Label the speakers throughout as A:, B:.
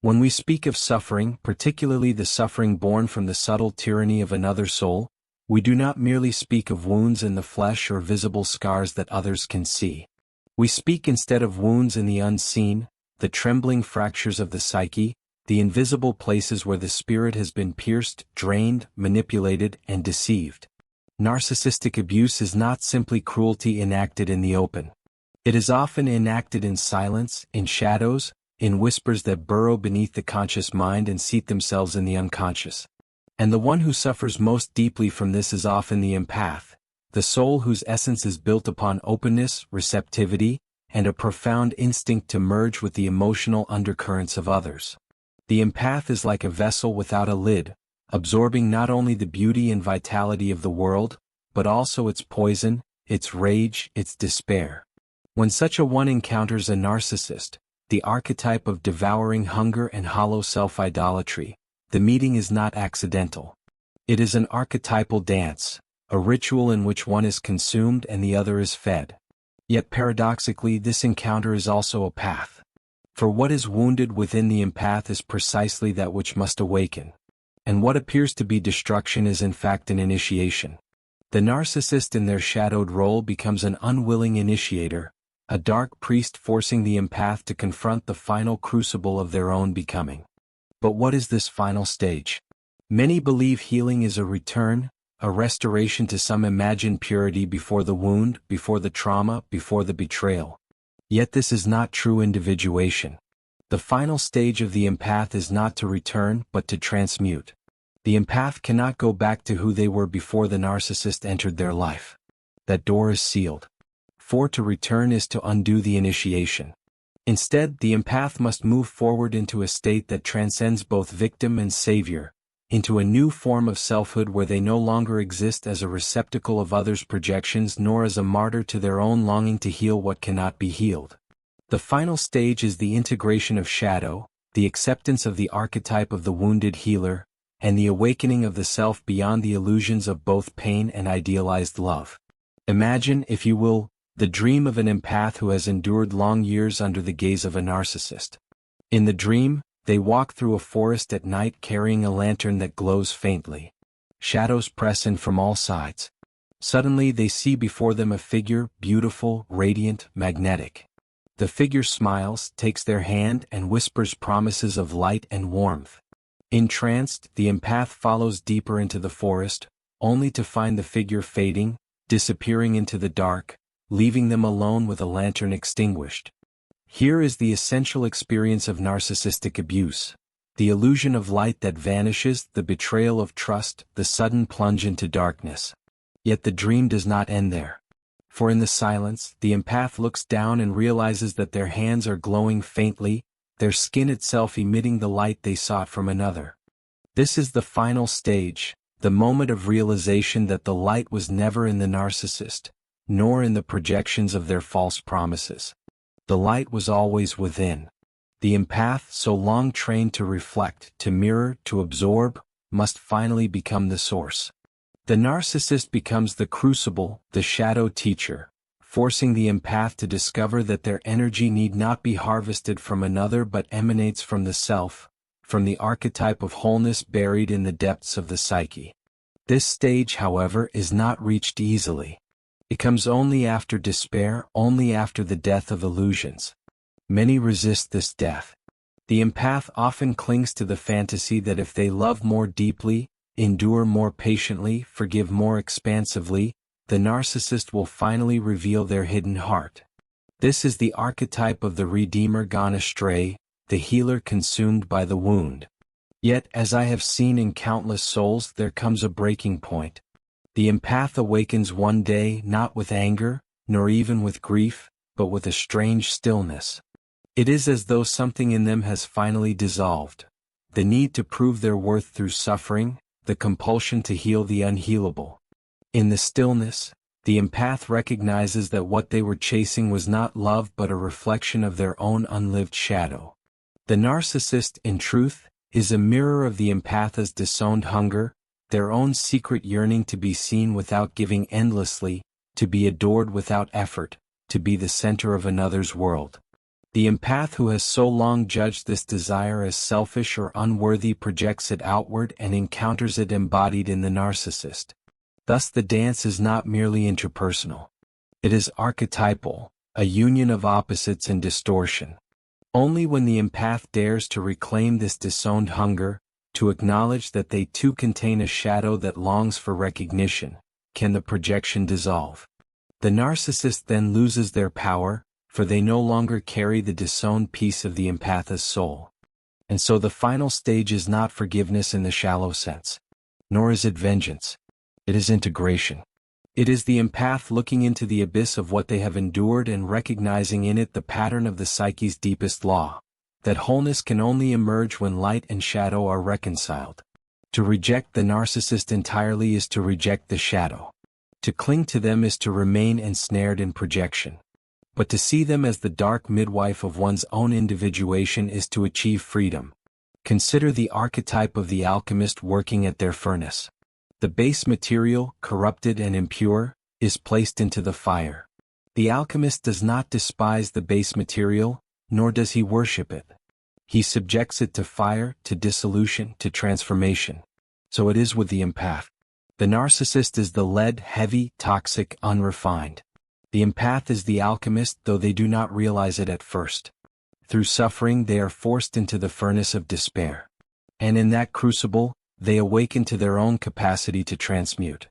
A: When we speak of suffering, particularly the suffering born from the subtle tyranny of another soul, we do not merely speak of wounds in the flesh or visible scars that others can see. We speak instead of wounds in the unseen, the trembling fractures of the psyche, the invisible places where the spirit has been pierced, drained, manipulated, and deceived. Narcissistic abuse is not simply cruelty enacted in the open. It is often enacted in silence, in shadows, in whispers that burrow beneath the conscious mind and seat themselves in the unconscious. And the one who suffers most deeply from this is often the empath, the soul whose essence is built upon openness, receptivity, and a profound instinct to merge with the emotional undercurrents of others. The empath is like a vessel without a lid, absorbing not only the beauty and vitality of the world, but also its poison, its rage, its despair. When such a one encounters a narcissist, the archetype of devouring hunger and hollow self-idolatry, the meeting is not accidental. It is an archetypal dance, a ritual in which one is consumed and the other is fed. Yet paradoxically, this encounter is also a path. For what is wounded within the empath is precisely that which must awaken. And what appears to be destruction is in fact an initiation. The narcissist in their shadowed role becomes an unwilling initiator, a dark priest forcing the empath to confront the final crucible of their own becoming. But what is this final stage? Many believe healing is a return, a restoration to some imagined purity before the wound, before the trauma, before the betrayal. Yet this is not true individuation. The final stage of the empath is not to return, but to transmute. The empath cannot go back to who they were before the narcissist entered their life. That door is sealed. For to return is to undo the initiation. Instead, the empath must move forward into a state that transcends both victim and savior, into a new form of selfhood where they no longer exist as a receptacle of others' projections nor as a martyr to their own longing to heal what cannot be healed. The final stage is the integration of shadow, the acceptance of the archetype of the wounded healer, and the awakening of the self beyond the illusions of both pain and idealized love. Imagine, if you will, the dream of an empath who has endured long years under the gaze of a narcissist. In the dream, they walk through a forest at night carrying a lantern that glows faintly. Shadows press in from all sides. Suddenly they see before them a figure, beautiful, radiant, magnetic. The figure smiles, takes their hand, and whispers promises of light and warmth. Entranced, the empath follows deeper into the forest, only to find the figure fading, disappearing into the dark, leaving them alone with a lantern extinguished. Here is the essential experience of narcissistic abuse. The illusion of light that vanishes, the betrayal of trust, the sudden plunge into darkness. Yet the dream does not end there. For in the silence, the empath looks down and realizes that their hands are glowing faintly, their skin itself emitting the light they sought from another. This is the final stage, the moment of realization that the light was never in the narcissist, nor in the projections of their false promises. The light was always within. The empath, so long trained to reflect, to mirror, to absorb, must finally become the source. The narcissist becomes the crucible, the shadow teacher, forcing the empath to discover that their energy need not be harvested from another but emanates from the self, from the archetype of wholeness buried in the depths of the psyche. This stage, however, is not reached easily. It comes only after despair, only after the death of illusions. Many resist this death. The empath often clings to the fantasy that if they love more deeply, endure more patiently, forgive more expansively, the narcissist will finally reveal their hidden heart. This is the archetype of the redeemer gone astray, the healer consumed by the wound. Yet, as I have seen in countless souls, there comes a breaking point. The empath awakens one day not with anger, nor even with grief, but with a strange stillness. It is as though something in them has finally dissolved. The need to prove their worth through suffering, the compulsion to heal the unhealable. In the stillness, the empath recognizes that what they were chasing was not love but a reflection of their own unlived shadow. The narcissist, in truth, is a mirror of the empath's disowned hunger, their own secret yearning to be seen without giving endlessly, to be adored without effort, to be the center of another's world. The empath who has so long judged this desire as selfish or unworthy projects it outward and encounters it embodied in the narcissist. Thus the dance is not merely interpersonal. It is archetypal, a union of opposites and distortion. Only when the empath dares to reclaim this disowned hunger, to acknowledge that they too contain a shadow that longs for recognition, can the projection dissolve. The narcissist then loses their power, for they no longer carry the disowned piece of the empath's soul. And so the final stage is not forgiveness in the shallow sense. Nor is it vengeance. It is integration. It is the empath looking into the abyss of what they have endured and recognizing in it the pattern of the psyche's deepest law, that wholeness can only emerge when light and shadow are reconciled. To reject the narcissist entirely is to reject the shadow. To cling to them is to remain ensnared in projection. But to see them as the dark midwife of one's own individuation is to achieve freedom. Consider the archetype of the alchemist working at their furnace. The base material, corrupted and impure, is placed into the fire. The alchemist does not despise the base material, nor does he worship it. He subjects it to fire, to dissolution, to transformation. So it is with the empath. The narcissist is the lead, heavy, toxic, unrefined. The empath is the alchemist, though they do not realize it at first. Through suffering they are forced into the furnace of despair. And in that crucible, they awaken to their own capacity to transmute.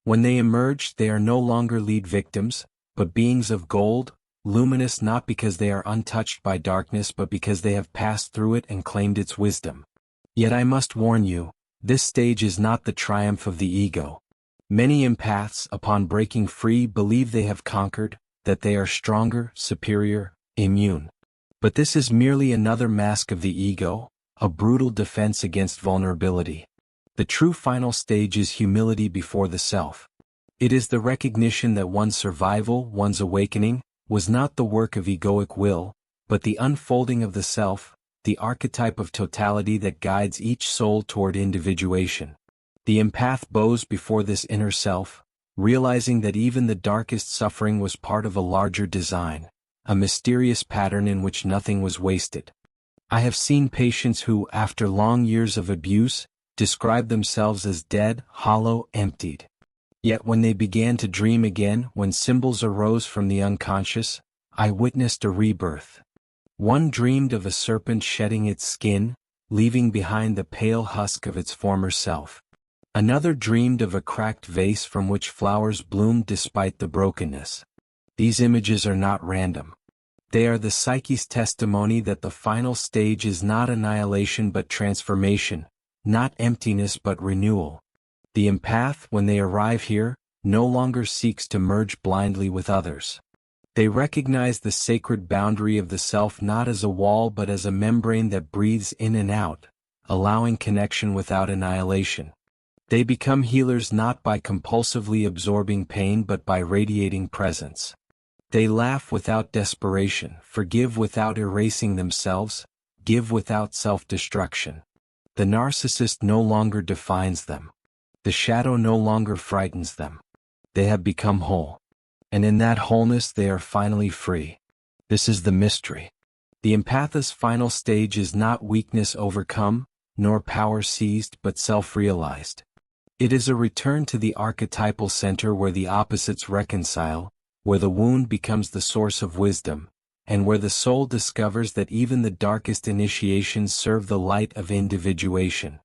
A: When they emerge, they are no longer lead victims, but beings of gold, luminous not because they are untouched by darkness but because they have passed through it and claimed its wisdom. Yet I must warn you, this stage is not the triumph of the ego. Many empaths, upon breaking free, believe they have conquered, that they are stronger, superior, immune. But this is merely another mask of the ego, a brutal defense against vulnerability. The true final stage is humility before the self. It is the recognition that one's survival, one's awakening, was not the work of egoic will, but the unfolding of the self, the archetype of totality that guides each soul toward individuation. The empath bows before this inner self, realizing that even the darkest suffering was part of a larger design, a mysterious pattern in which nothing was wasted. I have seen patients who, after long years of abuse, describe themselves as dead, hollow, emptied. Yet when they began to dream again, when symbols arose from the unconscious, I witnessed a rebirth. One dreamed of a serpent shedding its skin, leaving behind the pale husk of its former self. Another dreamed of a cracked vase from which flowers bloomed despite the brokenness. These images are not random. They are the psyche's testimony that the final stage is not annihilation but transformation, not emptiness but renewal. The empath, when they arrive here, no longer seeks to merge blindly with others. They recognize the sacred boundary of the self not as a wall but as a membrane that breathes in and out, allowing connection without annihilation. They become healers not by compulsively absorbing pain but by radiating presence. They laugh without desperation, forgive without erasing themselves, give without self-destruction. The narcissist no longer defines them. The shadow no longer frightens them. They have become whole. And in that wholeness they are finally free. This is the mystery. The empath's final stage is not weakness overcome, nor power seized but self-realized. It is a return to the archetypal center where the opposites reconcile, where the wound becomes the source of wisdom, and where the soul discovers that even the darkest initiations serve the light of individuation.